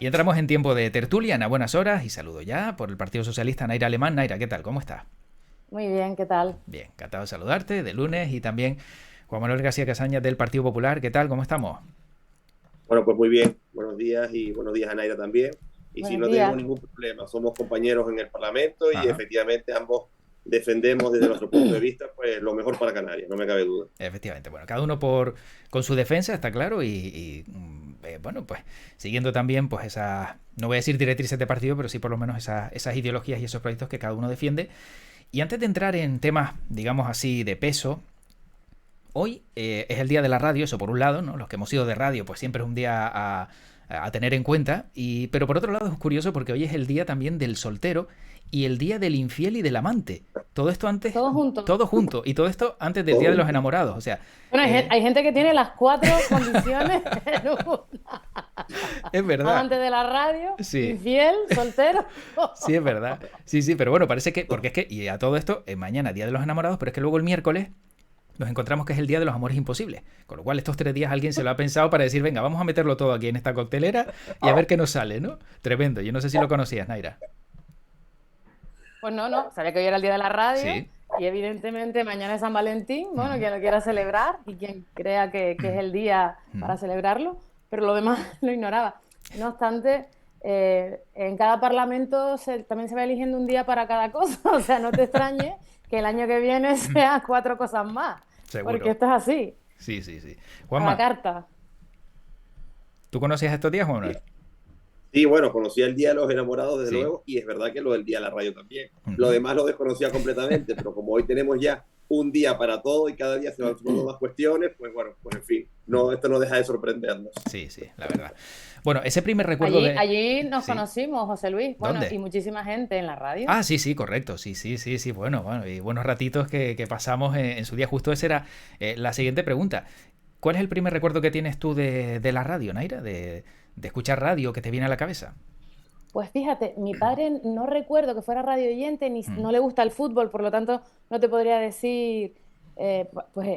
Y entramos en tiempo de tertulia, a buenas horas, y saludo ya por el Partido Socialista Naira Alemán. Naira, ¿qué tal? ¿Cómo estás? Muy bien, ¿qué tal? Bien, encantado de saludarte, de lunes, y también Juan Manuel García Casañas del Partido Popular. ¿Qué tal? ¿Cómo estamos? Bueno, pues muy bien. Buenos días y buenos días a Naira también. Y sí, Buenos no tenemos días. ningún problema. Somos compañeros en el Parlamento y Ajá. efectivamente ambos defendemos desde nuestro punto de vista pues lo mejor para Canarias, no me cabe duda. Efectivamente, bueno, cada uno con su defensa, está claro, bueno, pues siguiendo también pues esas, no voy a decir directrices de partido, pero sí por lo menos esas ideologías y esos proyectos que cada uno defiende. Y antes de entrar en temas, digamos así, de peso, hoy es el día de la radio, eso por un lado, ¿no? Los que hemos ido de radio, pues siempre es un día a tener en cuenta. Pero por otro lado es curioso porque hoy es el día también del soltero y el día del infiel y del amante. Todo esto antes, Todos juntos. todo junto. Y todo esto antes del día de Todo. los enamorados. O sea, Bueno, eh, hay gente que tiene las cuatro condiciones en una. es verdad. Amante de la radio, Sí, infiel, soltero. sí, es verdad. Sí, sí, pero bueno, parece que, porque es que, y a todo esto, mañana día de los enamorados, pero es que luego el miércoles nos encontramos que es el día de los amores imposibles. Con lo cual estos 3 días alguien se lo ha pensado para decir, venga, vamos a meterlo todo aquí en esta coctelera y a ver qué nos sale, ¿no? Tremendo. Yo no sé si lo conocías, Naira. Pues no, sabía que hoy era el día de la radio Sí. y evidentemente mañana es San Valentín, bueno, quien lo quiera celebrar y quien crea que es el día para celebrarlo, pero lo demás lo ignoraba. No obstante, en cada parlamento también se va eligiendo un día para cada cosa, o sea, no te extrañe que el año que viene sean cuatro cosas más, porque Seguro. esto es así, Sí, sí, sí. a la Juanma, carta. ¿tú conocías estos días, Juan Manuel? Sí, bueno, conocía el Día de los Enamorados desde Sí. luego y es verdad que lo del Día de la Radio también. Lo demás lo desconocía completamente, pero como hoy tenemos ya un día para todo y cada día se van sumando más cuestiones, pues bueno, pues en fin, no, esto no deja de sorprendernos. Sí, sí, la verdad. Bueno, ese primer recuerdo Allí, de... allí nos Sí. conocimos, José Luis, bueno, y ¿Dónde? muchísima gente en la radio. Ah, sí, sí, correcto. Sí, sí, sí, sí. Bueno, bueno, y buenos ratitos que pasamos en su día. Justo esa era la siguiente pregunta. ¿Cuál es el primer recuerdo que tienes tú de la radio, Naira? De escuchar radio que te viene a la cabeza. Pues fíjate, mi padre no recuerdo que fuera radio oyente, ni Mm, no le gusta el fútbol, por lo tanto no te podría decir pues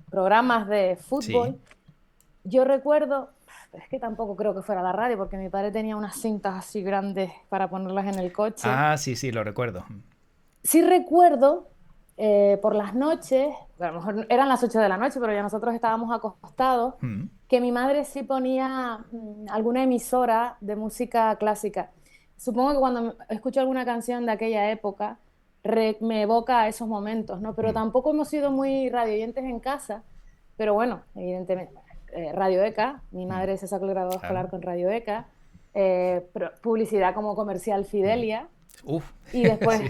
programas de sí. fútbol. Yo recuerdo, pero es que tampoco creo que fuera la radio, porque mi padre tenía unas cintas así grandes para ponerlas en el coche. Ah, sí, sí, lo recuerdo. Sí recuerdo por las noches, a lo mejor eran las 8 de la noche, pero ya nosotros estábamos acostados, Mm, que mi madre sí ponía alguna emisora de música clásica. Supongo que cuando escucho alguna canción de aquella época, me evoca a esos momentos, ¿no? Pero mm, tampoco hemos sido muy radioyentes en casa, pero bueno, evidentemente, Radio ECA, mi mm, madre se sacó el graduado claro. escolar con Radio ECA, publicidad como comercial Mm. Fidelia. Uf, Y después sí.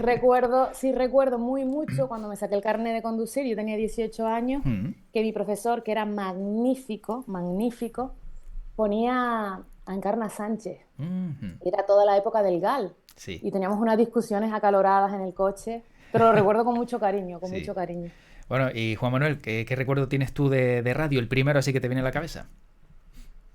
sí recuerdo muy mucho cuando me saqué el carnet de conducir, yo tenía 18 años, Mm, que mi profesor, que era magnífico, magnífico, ponía a Encarna Sánchez. mhm, Era toda la época del GAL. sí, Y teníamos unas discusiones acaloradas en el coche, pero lo recuerdo con mucho cariño, con sí. mucho cariño. Bueno, y Juan Manuel, ¿qué recuerdo tienes tú de radio? El primero así que te viene a la cabeza.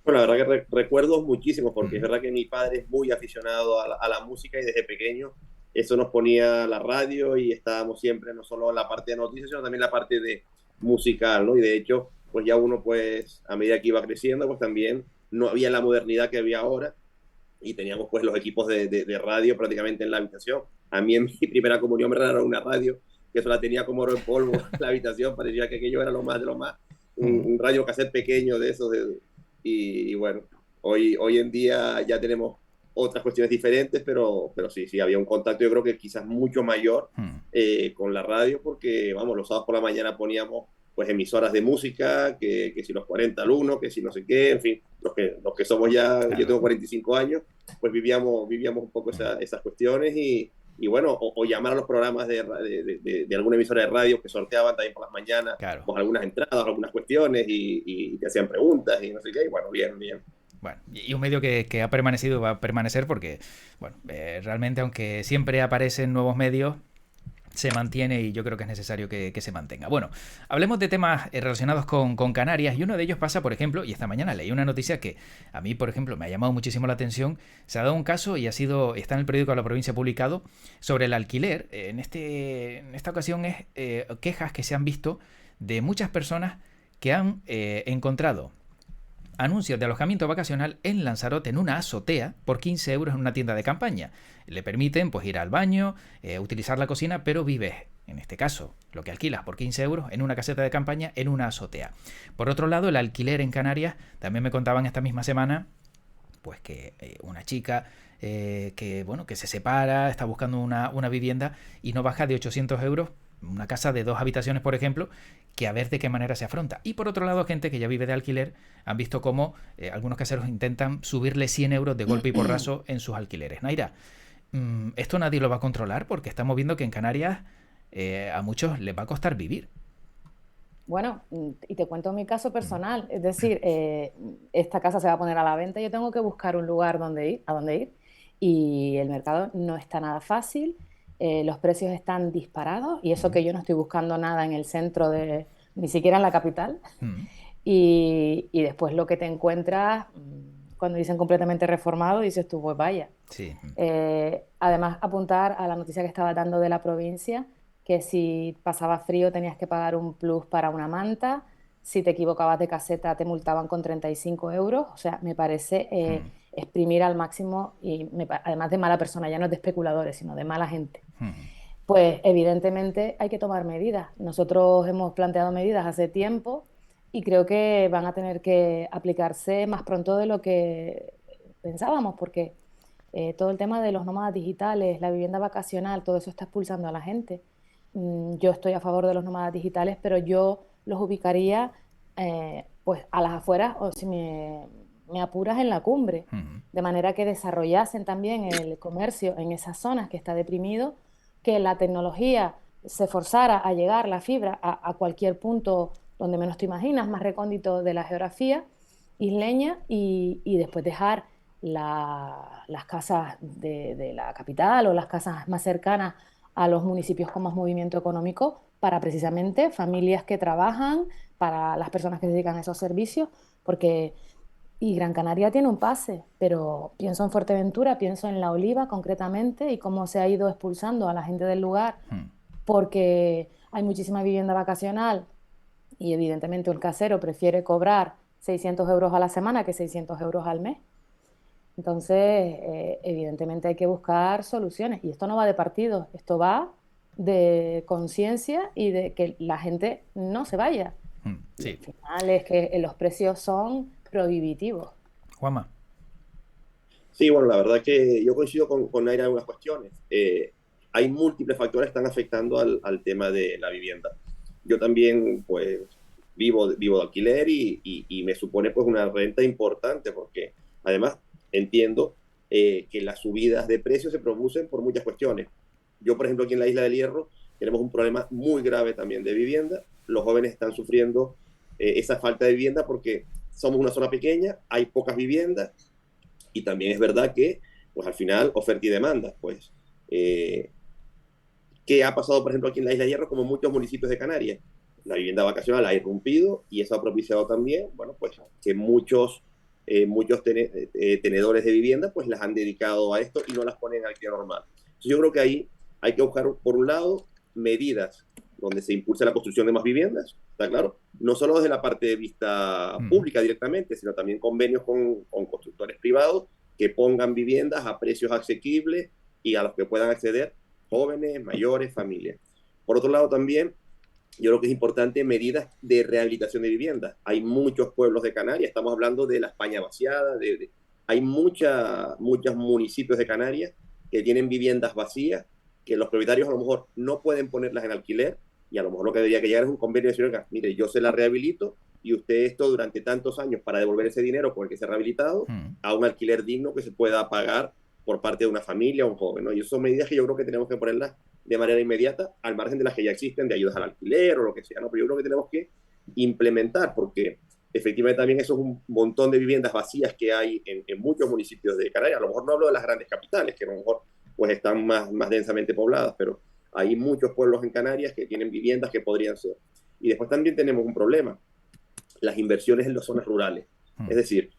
Bueno, la verdad que recuerdo muchísimo, porque es Mm, verdad que mi padre es muy aficionado a la música y desde pequeño eso nos ponía la radio y estábamos siempre no solo en la parte de noticias, sino también la parte de musical, ¿no? Y de hecho, pues ya uno, pues a medida que iba creciendo, pues también no había la modernidad que había ahora y teníamos pues los equipos de radio prácticamente en la habitación. A mí en mi primera comunión me regalaron una radio que eso la tenía como oro en polvo en la habitación, parecía que aquello era lo más de lo más, mm, un radio cassette pequeño de esos, y bueno, hoy en día ya tenemos otras cuestiones diferentes, pero sí, sí, había un contacto yo creo que quizás mucho mayor mm, con la radio, porque vamos, los sábados por la mañana poníamos pues emisoras de música, que si los 40 al 1, que si no sé qué, en fin, los que somos ya, yo claro. tengo 45 años, pues vivíamos un poco Mm, esas cuestiones y bueno, o llamar a los programas de alguna emisora de radio que sorteaban también por las mañanas claro. pues algunas entradas, algunas cuestiones y te hacían preguntas y no sé qué, y bueno, bien, bien. Bueno, y un medio que ha permanecido, va a permanecer porque, bueno, realmente aunque siempre aparecen nuevos medios, se mantiene y yo creo que es necesario que se mantenga. Bueno, hablemos de temas relacionados con Canarias y uno de ellos pasa, por ejemplo, y esta mañana leí una noticia que a mí, por ejemplo, me ha llamado muchísimo la atención. Se ha dado un caso y está en el periódico de la provincia publicado sobre el alquiler. En esta ocasión es quejas que se han visto de muchas personas que han encontrado anuncios de alojamiento vacacional en Lanzarote en una azotea por 15 euros en una tienda de campaña. Le permiten pues ir al baño, utilizar la cocina, pero vives, en este caso, lo que alquilas por 15 euros en una caseta de campaña en una azotea. Por otro lado, el alquiler en Canarias, también me contaban esta misma semana, pues que una chica que se separa, está buscando una vivienda y no baja de 800 euros, una casa de 2 habitaciones, por ejemplo, que a ver de qué manera se afronta. Y por otro lado, gente que ya vive de alquiler, han visto cómo algunos caseros intentan subirle 100 euros de golpe y porrazo en sus alquileres. Naira, esto nadie lo va a controlar porque estamos viendo que en Canarias a muchos les va a costar vivir. Bueno, y te cuento mi caso personal, es decir, esta casa se va a poner a la venta, yo tengo que buscar un lugar a donde ir, y el mercado no está nada fácil, los precios están disparados, y eso que yo no estoy buscando nada en el centro ni siquiera en la capital, y después lo que te encuentras, cuando dicen completamente reformado, dices tú, pues vaya. Sí. Además, apuntar a la noticia que estaba dando de la provincia, que si pasaba frío tenías que pagar un plus para una manta, si te equivocabas de caseta te multaban con 35 euros, o sea, me parece exprimir al máximo, y además de mala persona, ya no es de especuladores, sino de mala gente. Pues evidentemente hay que tomar medidas. Nosotros hemos planteado medidas hace tiempo y creo que van a tener que aplicarse más pronto de lo que pensábamos, porque todo el tema de los nómadas digitales, la vivienda vacacional, todo eso está expulsando a la gente. Yo estoy a favor de los nómadas digitales, pero yo los ubicaría pues a las afueras, o si me apuras, en la cumbre, de manera que desarrollasen también el comercio en esas zonas que está deprimido, que la tecnología se forzara a llegar, la fibra, a cualquier punto donde menos te imaginas, más recóndito de la geografía isleña, y después dejar las casas de la capital o las casas más cercanas a los municipios con más movimiento económico para precisamente familias que trabajan, para las personas que se dedican a esos servicios, porque y Gran Canaria tiene un pase, pero pienso en Fuerteventura, pienso en La Oliva concretamente y cómo se ha ido expulsando a la gente del lugar porque hay muchísima vivienda vacacional y evidentemente el casero prefiere cobrar 600 euros a la semana que 600 euros al mes. Entonces, evidentemente hay que buscar soluciones. Y esto no va de partidos, esto va de conciencia y de que la gente no se vaya. Sí. Al final es que los precios son prohibitivos. Juanma. Sí, bueno, la verdad que yo coincido con Naira en algunas cuestiones. Hay múltiples factores que están afectando al tema de la vivienda. Yo también, pues, vivo de alquiler y me supone, pues, una renta importante porque, además, entiendo que las subidas de precios se producen por muchas cuestiones. Yo, por ejemplo, aquí en la Isla del Hierro tenemos un problema muy grave también de vivienda. Los jóvenes están sufriendo esa falta de vivienda porque somos una zona pequeña, hay pocas viviendas y también es verdad que, pues al final, oferta y demanda. Pues, ¿qué ha pasado, por ejemplo, aquí en la Isla de Hierro, como muchos municipios de Canarias? La vivienda vacacional ha irrumpido y eso ha propiciado también, bueno, pues que muchos tenedores de vivienda pues las han dedicado a esto y no las ponen al alquiler normal. Entonces, yo creo que ahí hay que buscar, por un lado, medidas donde se impulse la construcción de más viviendas, está claro, no solo desde la parte de vista pública directamente, sino también convenios con constructores privados que pongan viviendas a precios asequibles y a los que puedan acceder jóvenes, mayores, familias. Por otro lado también, yo creo que es importante medidas de rehabilitación de viviendas. Hay muchos pueblos de Canarias, estamos hablando de la España vaciada, hay muchos municipios de Canarias que tienen viviendas vacías, que los propietarios a lo mejor no pueden ponerlas en alquiler, y a lo mejor lo que debería que llegar es un convenio de decir, oiga, mire, yo se la rehabilito y usted esto durante tantos años para devolver ese dinero con el que se ha rehabilitado a un alquiler digno que se pueda pagar por parte de una familia o un joven, ¿no? Y esas son medidas que yo creo que tenemos que ponerlas de manera inmediata, al margen de las que ya existen, de ayudas al alquiler o lo que sea, ¿no? Pero yo creo que tenemos que implementar, porque efectivamente también eso es un montón de viviendas vacías que hay en muchos municipios de Canarias. A lo mejor no hablo de las grandes capitales, que a lo mejor pues están más densamente pobladas, pero hay muchos pueblos en Canarias que tienen viviendas que podrían ser. Y después también tenemos un problema, las inversiones en las zonas rurales. Es decir,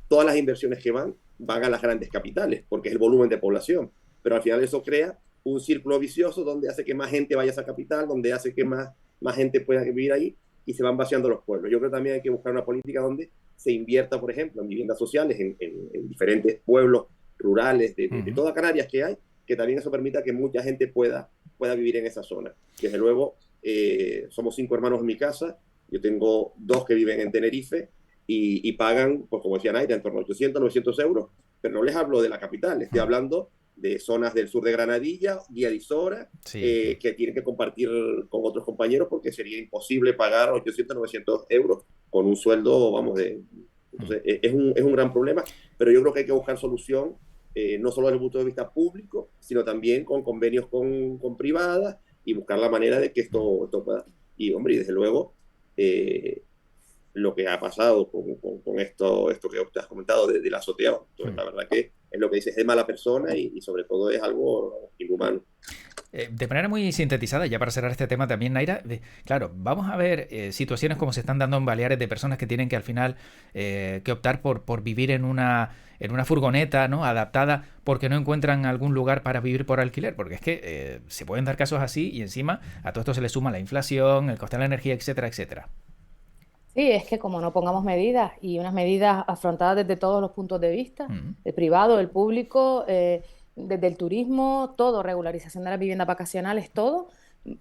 todas las inversiones que van a las grandes capitales, porque es el volumen de población, pero al final eso crea un círculo vicioso donde hace que más gente vaya a esa capital, donde hace que más gente pueda vivir ahí y se van vaciando los pueblos. Yo creo que también hay que buscar una política donde se invierta, por ejemplo, en viviendas sociales en diferentes pueblos rurales de toda Canarias que también eso permita que mucha gente pueda vivir en esa zona. Desde luego, somos 5 hermanos en mi casa, yo tengo 2 que viven en Tenerife y pagan, pues como decía Naira, en torno a 800, 900 euros, pero no les hablo de la capital, estoy hablando de zonas del sur de Granadilla, Guiadizora, Sí. que tienen que compartir con otros compañeros porque sería imposible pagar 800, 900 euros con un sueldo, vamos, entonces es un gran problema, pero yo creo que hay que buscar solución, no solo desde el punto de vista público, sino también con convenios con privadas y buscar la manera de que esto pueda. Y, hombre, y desde luego, lo que ha pasado con esto que usted has comentado de la azotea, pues, la verdad que es lo que dice, es de mala persona y sobre todo es algo inhumano. De manera muy sintetizada, ya para cerrar este tema también, Naira, claro, vamos a ver situaciones como se están dando en Baleares de personas que tienen que al final que optar por vivir en una furgoneta, ¿no?, adaptada porque no encuentran algún lugar para vivir por alquiler, porque es que se pueden dar casos así y encima a todo esto se le suma la inflación, el coste de la energía, etcétera, etcétera. Sí, es que como no pongamos medidas y unas medidas afrontadas desde todos los puntos de vista, Mm. el privado, el público, desde el turismo, todo, regularización de las viviendas vacacionales, todo,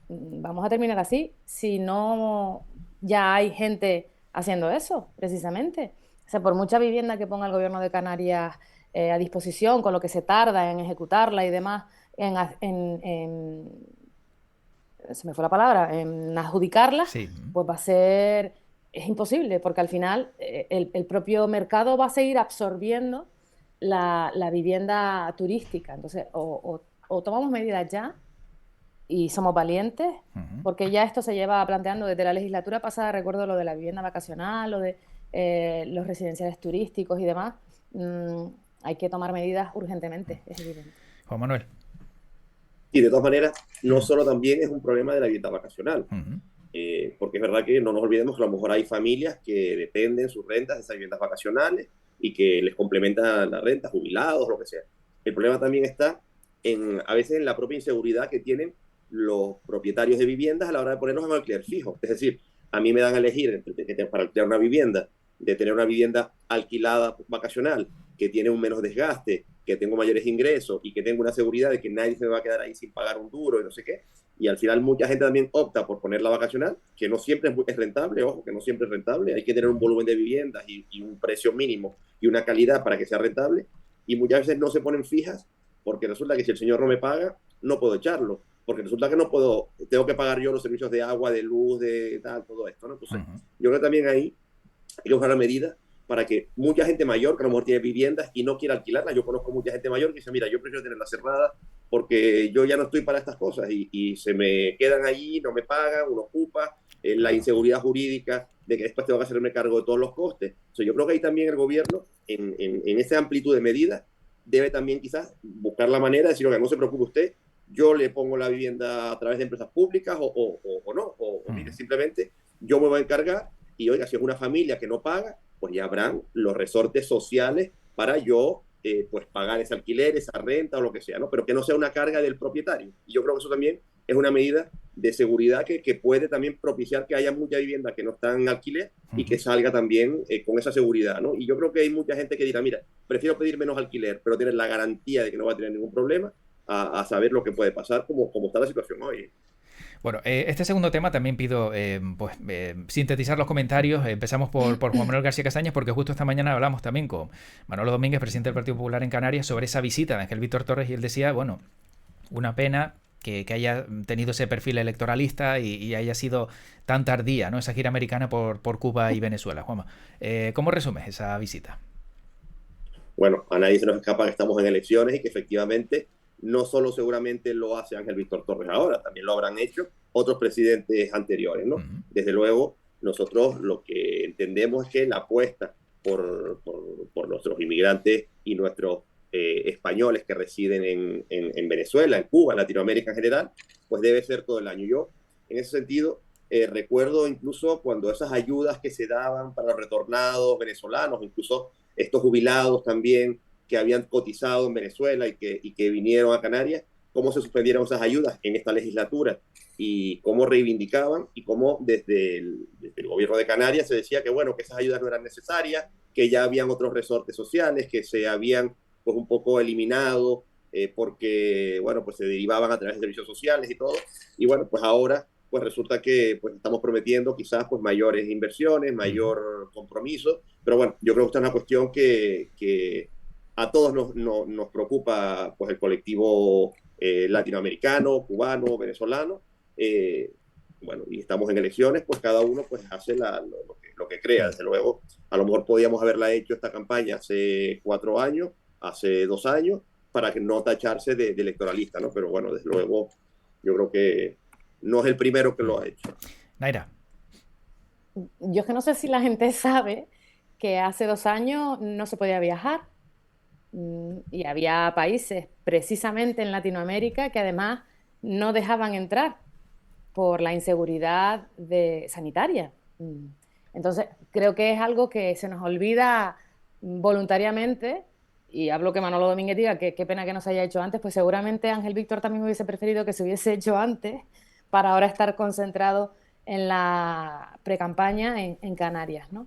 vamos a terminar así. Si no, ya hay gente haciendo eso, precisamente. O sea, por mucha vivienda que ponga el gobierno de Canarias a disposición, con lo que se tarda en ejecutarla y demás, se me fue la palabra, en adjudicarla, Sí. pues va a ser, es imposible, porque al final el propio mercado va a seguir absorbiendo la vivienda turística. Entonces, o tomamos medidas ya y somos valientes, porque ya esto se lleva planteando desde la legislatura pasada, recuerdo lo de la vivienda vacacional, lo de los residenciales turísticos y demás. Hay que tomar medidas urgentemente, es evidente. Juan Manuel. Y de todas maneras, no solo también es un problema de la vivienda vacacional, Uh-huh. porque es verdad que no nos olvidemos que a lo mejor hay familias que dependen sus rentas de esas viviendas vacacionales y que les complementan la renta, jubilados, lo que sea. El problema también está a veces en la propia inseguridad que tienen los propietarios de viviendas a la hora de ponerlos en alquiler fijo. Es decir, a mí me dan a elegir para alquilar una vivienda, de tener una vivienda alquilada vacacional que tiene un menos desgaste, que tengo mayores ingresos y que tengo una seguridad de que nadie se me va a quedar ahí sin pagar un duro y no sé qué. Y al final mucha gente también opta por ponerla vacacional, que no siempre es rentable, ojo, que no siempre es rentable. Hay que tener un volumen de viviendas y un precio mínimo y una calidad para que sea rentable. Y muchas veces no se ponen fijas porque resulta que si el señor no me paga, no puedo echarlo. Porque resulta que no puedo, tengo que pagar yo los servicios de agua, de luz, de tal, todo esto, ¿no? Entonces, yo creo que también ahí hay que buscar la medida para que mucha gente mayor, que a lo mejor tiene viviendas y no quiere alquilarlas, yo conozco mucha gente mayor que dice, mira, yo prefiero tenerla cerrada porque yo ya no estoy para estas cosas y se me quedan allí, no me pagan, uno ocupa, la inseguridad jurídica de que después tengo que hacerme cargo de todos los costes. O sea, yo creo que ahí también el gobierno, en esa amplitud de medidas, debe también quizás buscar la manera de decir, oiga, no se preocupe usted, yo le pongo la vivienda a través de empresas públicas o no, o mire, simplemente yo me voy a encargar y oiga, si es una familia que no paga, pues ya habrán los resortes sociales para yo pues pagar ese alquiler, esa renta o lo que sea, ¿no? Pero que no sea una carga del propietario. Y yo creo que eso también es una medida de seguridad que puede también propiciar que haya mucha vivienda que no está en alquiler y que salga también con esa seguridad, ¿no? Y yo creo que hay mucha gente que dirá, mira, prefiero pedir menos alquiler, pero tener la garantía de que no va a tener ningún problema, a saber lo que puede pasar como está la situación hoy. Bueno, este segundo tema también pido sintetizar los comentarios. Empezamos por Juan Manuel García Castañas, porque justo esta mañana hablamos también con Manolo Domínguez, presidente del Partido Popular en Canarias, sobre esa visita de Ángel Víctor Torres, y él decía, bueno, una pena que haya tenido ese perfil electoralista y haya sido tan tardía, ¿no?, esa gira americana por Cuba y Venezuela. Juanma, ¿cómo resumes esa visita? Bueno, a nadie se nos escapa que estamos en elecciones y que efectivamente no solo seguramente lo hace Ángel Víctor Torres ahora, también lo habrán hecho otros presidentes anteriores, ¿no? Desde luego, nosotros lo que entendemos es que la apuesta por nuestros inmigrantes y nuestros españoles que residen en Venezuela, en Cuba, en Latinoamérica en general, pues debe ser todo el año. Yo, en ese sentido, recuerdo incluso cuando esas ayudas que se daban para los retornados venezolanos, incluso estos jubilados también que habían cotizado en Venezuela y que vinieron a Canarias, cómo se suspendieron esas ayudas en esta legislatura y cómo reivindicaban y cómo desde el gobierno de Canarias se decía que, bueno, que esas ayudas no eran necesarias, que ya habían otros resortes sociales, que se habían pues un poco eliminado porque, bueno, pues se derivaban a través de servicios sociales y todo. Y bueno, pues ahora pues resulta que pues estamos prometiendo quizás pues mayores inversiones, mayor compromiso, pero bueno, yo creo que esta es una cuestión que a todos nos preocupa pues el colectivo latinoamericano, cubano, venezolano, bueno, y estamos en elecciones, pues cada uno pues hace lo que crea. Desde luego, a lo mejor podíamos haberla hecho esta campaña hace 4 años, hace 2 años, para que no tacharse de electoralista, ¿no? Pero bueno, desde luego, yo creo que no es el primero que lo ha hecho. Naira. Yo es que no sé si la gente sabe que hace 2 años no se podía viajar. Y había países, precisamente en Latinoamérica, que además no dejaban entrar por la inseguridad sanitaria. Entonces, creo que es algo que se nos olvida voluntariamente, y hablo que Manolo Domínguez diga que qué pena que no se haya hecho antes, pues seguramente Ángel Víctor también hubiese preferido que se hubiese hecho antes para ahora estar concentrado en la precampaña en Canarias, ¿no?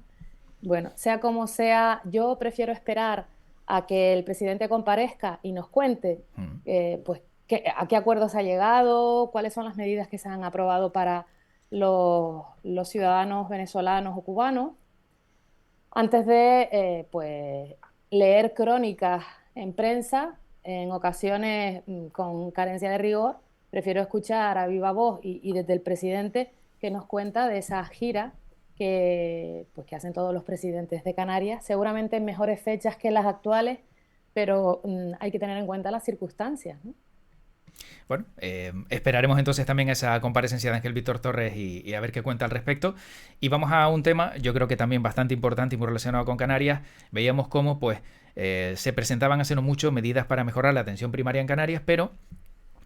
Bueno, sea como sea, yo prefiero esperar a que el presidente comparezca y nos cuente pues, a qué acuerdos ha llegado, cuáles son las medidas que se han aprobado para los ciudadanos venezolanos o cubanos, antes de pues, leer crónicas en prensa, en ocasiones con carencia de rigor. Prefiero escuchar a viva voz y desde el presidente que nos cuenta de esa gira pues, que hacen todos los presidentes de Canarias, seguramente en mejores fechas que las actuales, pero hay que tener en cuenta las circunstancias, ¿no? Bueno, esperaremos entonces también esa comparecencia de Ángel Víctor Torres y a ver qué cuenta al respecto. Y vamos a un tema, yo creo que también bastante importante y muy relacionado con Canarias. Veíamos cómo pues, se presentaban hace no mucho medidas para mejorar la atención primaria en Canarias, pero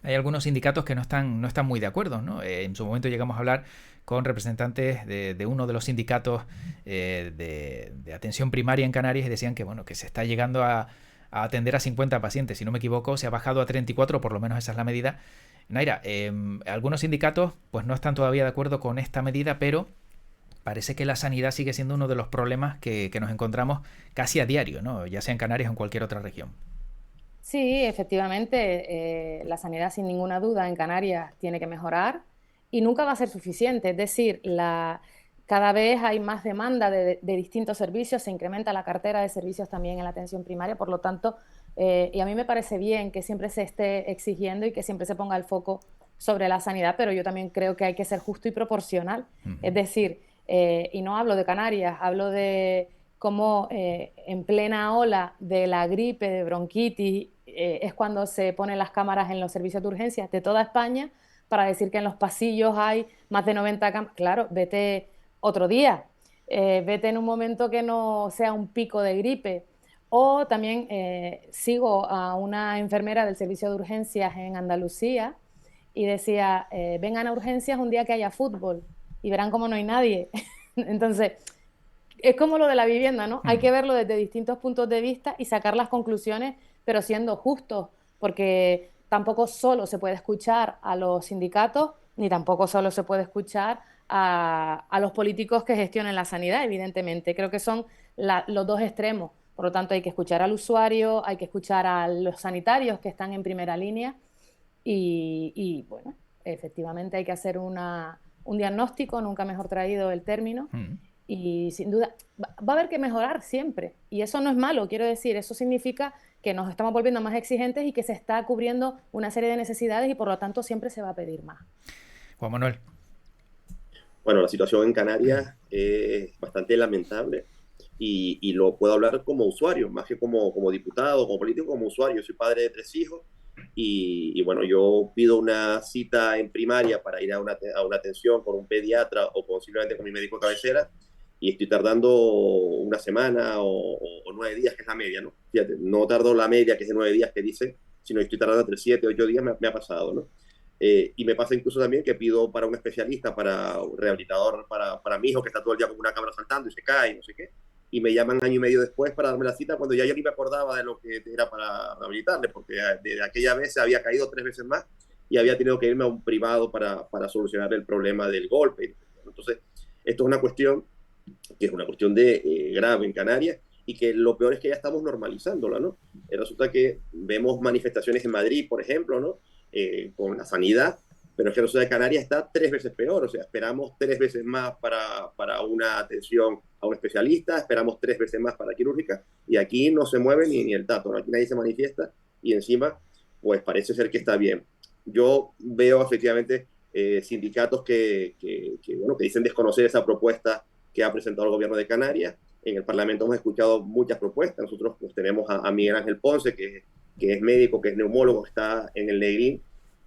hay algunos sindicatos que no están muy de acuerdo, ¿no? En su momento llegamos a hablar con representantes de uno de los sindicatos de atención primaria en Canarias y decían que, bueno, que se está llegando a atender a 50 pacientes. Si no me equivoco, se ha bajado a 34, por lo menos esa es la medida. Naira, algunos sindicatos pues no están todavía de acuerdo con esta medida, pero parece que la sanidad sigue siendo uno de los problemas que nos encontramos casi a diario, ¿no? Ya sea en Canarias o en cualquier otra región. Sí, efectivamente, la sanidad sin ninguna duda en Canarias tiene que mejorar y nunca va a ser suficiente. Es decir, cada vez hay más demanda de distintos servicios, se incrementa la cartera de servicios también en la atención primaria, por lo tanto, y a mí me parece bien que siempre se esté exigiendo y que siempre se ponga el foco sobre la sanidad, pero yo también creo que hay que ser justo y proporcional. Es decir, y no hablo de Canarias, hablo de cómo en plena ola de la gripe, de bronquitis, es cuando se ponen las cámaras en los servicios de urgencias de toda España para decir que en los pasillos hay más de 90 cámaras. Claro, vete otro día, vete en un momento que no sea un pico de gripe. O también sigo a una enfermera del servicio de urgencias en Andalucía y decía, vengan a urgencias un día que haya fútbol y verán cómo no hay nadie. Entonces, es como lo de la vivienda, ¿no? Hay que verlo desde distintos puntos de vista y sacar las conclusiones, pero siendo justos, porque tampoco solo se puede escuchar a los sindicatos, ni tampoco solo se puede escuchar a los políticos que gestionen la sanidad, evidentemente. Creo que son los dos extremos. Por lo tanto, hay que escuchar al usuario, hay que escuchar a los sanitarios que están en primera línea y bueno, efectivamente hay que hacer un diagnóstico, nunca mejor traído el término. Y sin duda va a haber que mejorar siempre. Y eso no es malo, quiero decir, eso significa que nos estamos volviendo más exigentes y que se está cubriendo una serie de necesidades y por lo tanto siempre se va a pedir más. Juan Manuel. Bueno, la situación en Canarias es bastante lamentable y lo puedo hablar como usuario, más que como diputado, como político, como usuario. Yo soy padre de 3 hijos y bueno, yo pido una cita en primaria para ir a una atención con un pediatra o posiblemente con mi médico de cabecera y estoy tardando una semana o 9 días, que es la media, ¿no? Fíjate, no tardo la media, que es de 9 días que dice, sino estoy tardando entre 7 y 8 días, me ha pasado, ¿no? Y me pasa incluso también que pido para un especialista, para un rehabilitador, para mi hijo que está todo el día como una cabra saltando y se cae y no sé qué. y me llaman año y medio después para darme la cita cuando ya yo ni me acordaba de lo que era para rehabilitarle, porque desde aquella vez se había caído 3 veces más y había tenido que irme a un privado para solucionar el problema del golpe. Entonces, esto es una cuestión que es una cuestión de grave en Canarias y que lo peor es que ya estamos normalizándola, ¿no? Resulta que vemos manifestaciones en Madrid, por ejemplo, ¿no? Con la sanidad, pero es que la ciudad de Canarias está 3 veces peor, o sea, esperamos 3 veces más para una atención a un especialista, esperamos 3 veces más para quirúrgica, y aquí no se mueve ni el tato, ¿no? Aquí nadie se manifiesta, y encima, pues parece ser que está bien. Yo veo efectivamente sindicatos bueno, que dicen desconocer esa propuesta que ha presentado el gobierno de Canarias. En el Parlamento hemos escuchado muchas propuestas. Nosotros pues, tenemos a Miguel Ángel Ponce, que es médico, que es neumólogo, que está en el Negrín,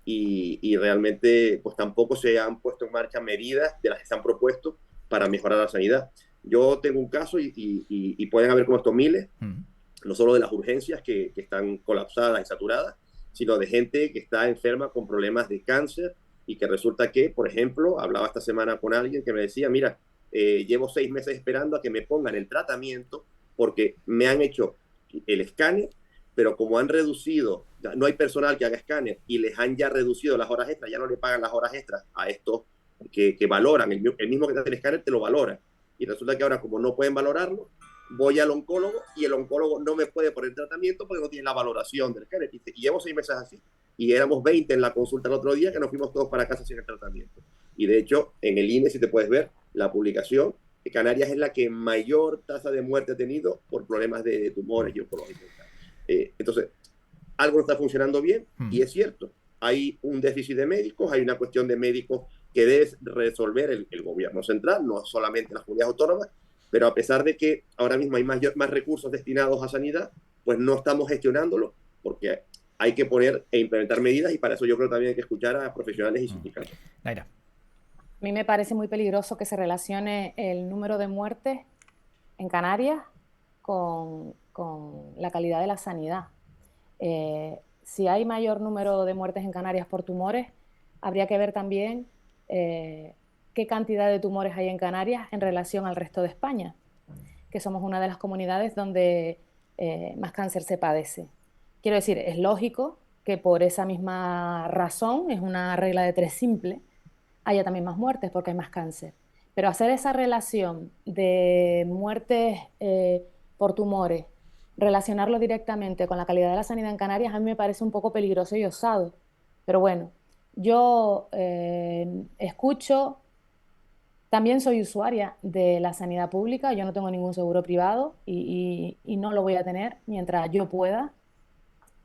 y realmente pues tampoco se han puesto en marcha medidas de las que se han propuesto para mejorar la sanidad. Yo tengo un caso y pueden haber como estos miles, no solo de las urgencias que están colapsadas y saturadas, sino de gente que está enferma con problemas de cáncer y que resulta que, por ejemplo, hablaba esta semana con alguien que me decía, mira, llevo 6 meses esperando a que me pongan el tratamiento porque me han hecho el escáner, pero como han reducido, no hay personal que haga escáner y les han ya reducido las horas extras, ya no le pagan las horas extras a estos que valoran, el mismo que te hace el escáner te lo valora. Y resulta que ahora como no pueden valorarlo, voy al oncólogo y el oncólogo no me puede poner tratamiento porque no tiene la valoración del escáner. Y llevo 6 meses así. Y éramos 20 en la consulta el otro día que nos fuimos todos para casa sin el tratamiento. Y de hecho, en el INE, si te puedes ver, la publicación, Canarias es la que mayor tasa de muerte ha tenido por problemas de tumores y oncológicos. Entonces, algo no está funcionando bien y es cierto, hay un déficit de médicos, hay una cuestión de médicos que debe resolver el gobierno central, no solamente las comunidades autónomas, pero a pesar de que ahora mismo hay más recursos destinados a sanidad, pues no estamos gestionándolo porque hay que poner e implementar medidas y para eso yo creo también hay que escuchar a profesionales y sindicatos. Naira. A mí me parece muy peligroso que se relacione el número de muertes en Canarias con la calidad de la sanidad. Si hay mayor número de muertes en Canarias por tumores, habría que ver también qué cantidad de tumores hay en Canarias en relación al resto de España, que somos una de las comunidades donde más cáncer se padece. Quiero decir, es lógico que por esa misma razón, es una regla de 3 simple, haya también más muertes porque hay más cáncer. Pero hacer esa relación de muertes por tumores, relacionarlo directamente con la calidad de la sanidad en Canarias, a mí me parece un poco peligroso y osado. Pero bueno, yo escucho, también soy usuaria de la sanidad pública, yo no tengo ningún seguro privado y no lo voy a tener mientras yo pueda.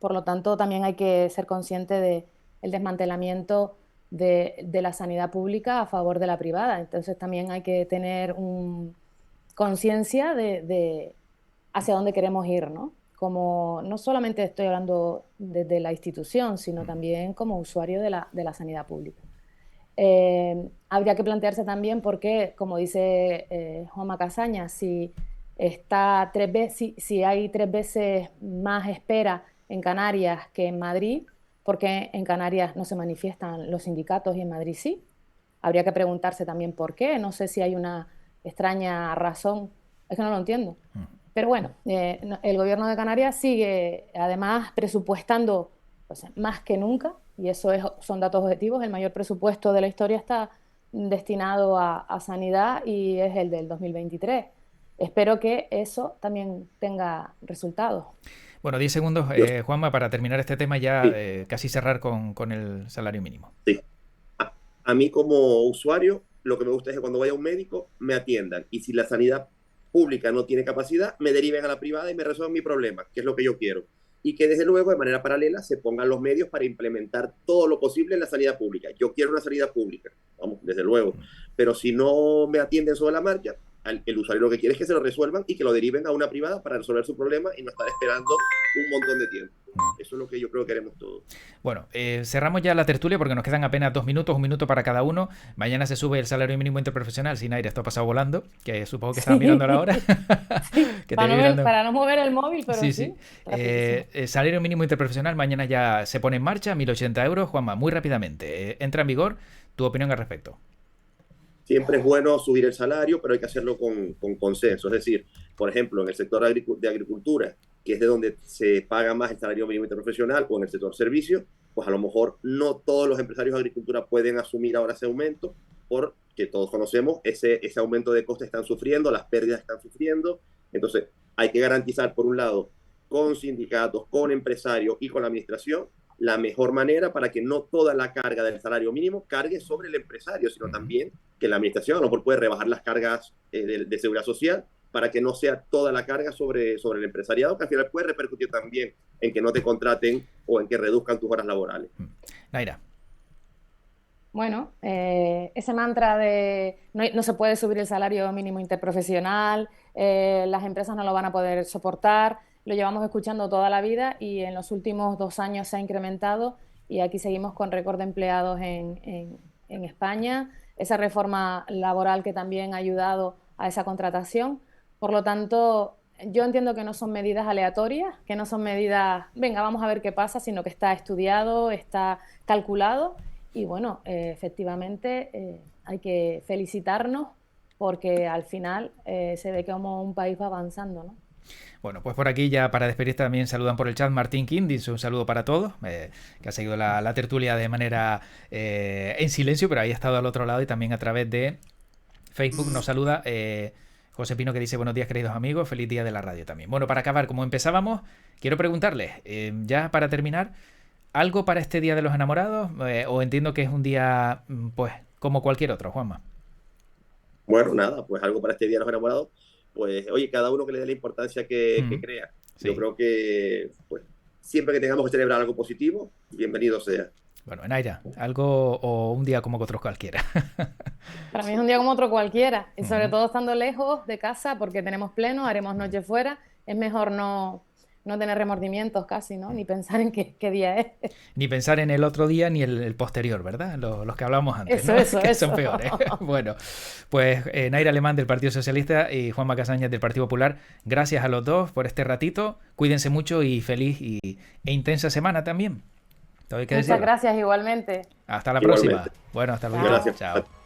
Por lo tanto, también hay que ser consciente del desmantelamiento de la sanidad pública a favor de la privada. Entonces también hay que tener conciencia de hacia dónde queremos ir, ¿no? Como no solamente estoy hablando desde la institución, sino también como usuario de la sanidad pública. Habría que plantearse también por qué, como dice Juanma Casaña, si hay 3 veces más espera en Canarias que en Madrid, ¿por qué en Canarias no se manifiestan los sindicatos y en Madrid sí? Habría que preguntarse también por qué. No sé si hay una extraña razón, es que no lo entiendo. Pero bueno, el gobierno de Canarias sigue además presupuestando más que nunca, y eso son datos objetivos. El mayor presupuesto de la historia está destinado a sanidad y es el del 2023. Espero que eso también tenga resultados. Bueno, 10 segundos, Juanma, para terminar este tema ya, sí. Casi cerrar con el salario mínimo. Sí. A mí como usuario, lo que me gusta es que cuando vaya a un médico me atiendan. Y si la sanidad pública no tiene capacidad, me deriven a la privada y me resuelvan mi problema, que es lo que yo quiero. Y que desde luego, de manera paralela, se pongan los medios para implementar todo lo posible en la sanidad pública. Yo quiero una sanidad pública, vamos, desde luego. Pero si no me atienden sobre la marcha, el usuario lo que quiere es que se lo resuelvan y que lo deriven a una privada para resolver su problema y no estar esperando un montón de tiempo. Eso es lo que yo creo que queremos todos. Bueno, cerramos ya la tertulia porque nos quedan apenas 2 minutos, 1 minuto para cada uno. Mañana se sube el salario mínimo interprofesional. Sin aire, esto ha pasado volando, que supongo que estaban mirando ahora. Que para no mover el móvil, pero sí. El salario mínimo interprofesional mañana ya se pone en marcha, 1.080 euros. Juanma, muy rápidamente, entra en vigor. ¿Tu opinión al respecto? siempre es bueno subir el salario, pero hay que hacerlo con consenso. Es decir, por ejemplo, en el sector de agricultura, que es de donde se paga más el salario mínimo interprofesional, o en el sector servicios, pues a lo mejor no todos los empresarios de agricultura pueden asumir ahora ese aumento, porque todos conocemos ese aumento de costes están sufriendo, las pérdidas están sufriendo. Entonces, hay que garantizar, por un lado, con sindicatos, con empresarios y con la administración, la mejor manera para que no toda la carga del salario mínimo cargue sobre el empresario, sino también que la administración a lo mejor puede rebajar las cargas de seguridad social para que no sea toda la carga sobre el empresariado, que al final puede repercutir también en que no te contraten o en que reduzcan tus horas laborales. Naira. Bueno, ese mantra de no se puede subir el salario mínimo interprofesional, las empresas no lo van a poder soportar, lo llevamos escuchando toda la vida y en los últimos 2 años se ha incrementado y aquí seguimos con récord de empleados en España. Esa reforma laboral que también ha ayudado a esa contratación. Por lo tanto, yo entiendo que no son medidas aleatorias, que no son medidas, venga, vamos a ver qué pasa, sino que está estudiado, está calculado. Y bueno, efectivamente hay que felicitarnos porque al final se ve como un país va avanzando, ¿no? Bueno, pues por aquí ya para despedir también saludan por el chat Martín King, dice un saludo para todos, que ha seguido la tertulia de manera en silencio, pero ahí ha estado al otro lado y también a través de Facebook nos saluda José Pino, que dice buenos días queridos amigos, feliz día de la radio también. Bueno, para acabar, como empezábamos, quiero preguntarles, ya para terminar, ¿algo para este Día de los Enamorados? O entiendo que es un día, pues, como cualquier otro, Juanma. Bueno, nada, pues algo para este Día de los Enamorados. Pues, oye, cada uno que le dé la importancia que crea. Sí. Yo creo que, pues, siempre que tengamos que celebrar algo positivo, bienvenido sea. Bueno, Naira, algo o un día como otros cualquiera. Para mí es un día como otro cualquiera. Y sobre todo estando lejos de casa, porque tenemos pleno, haremos noche fuera. Es mejor no tener remordimientos casi, ¿no? Ni pensar en qué día es. Ni pensar en el otro día ni el posterior, ¿verdad? Los que hablábamos antes, eso, ¿no? Eso, que eso. son peores. Bueno, pues Naira Alemán del Partido Socialista y Juanma Casañas del Partido Popular, gracias a los dos por este ratito. Cuídense mucho y feliz e intensa semana también. Muchas gracias igualmente. Hasta la próxima. Bueno, hasta luego. Gracias. Chao.